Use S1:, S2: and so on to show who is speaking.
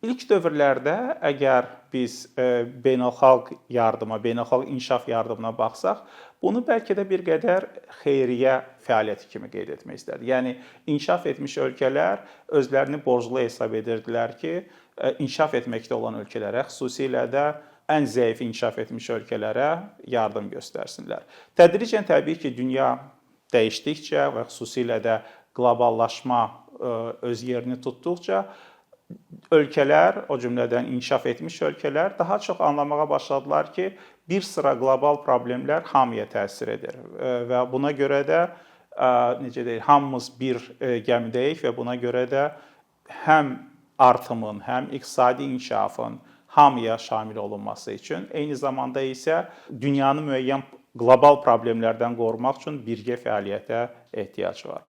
S1: İlk dövrlərdə əgər biz beynəlxalq yardıma, beynəlxalq inkişaf yardımına baxsaq, bunu bəlkə də bir qədər xeyriyyə fəaliyyəti kimi qeyd etmək istərdik. Yəni inkişaf etmiş ölkələr özlərini borclu hesab edirdilər ki, inkişaf etməkdə olan ölkələrə, xüsusilə də ən zəif inkişaf etmiş ölkələrə yardım göstərsinlər. Tədricən təbii ki, dünya dəyişdikcə və xüsusilə də qloballaşma öz yerini tutduqca ölkələr, o cümlədən inkişaf etmiş ölkələr daha çox anlamağa başladılar ki, bir sıra qlobal problemlər hamıya təsir edir və buna görə də necə deyək, hamımız bir gəmidəyik və buna görə də həm artımın, həm iqtisadi inkişafın hamıya şamil olunması üçün, eyni zamanda isə dünyanı müəyyən qlobal problemlərdən qorumaq üçün birgə fəaliyyətə ehtiyac var.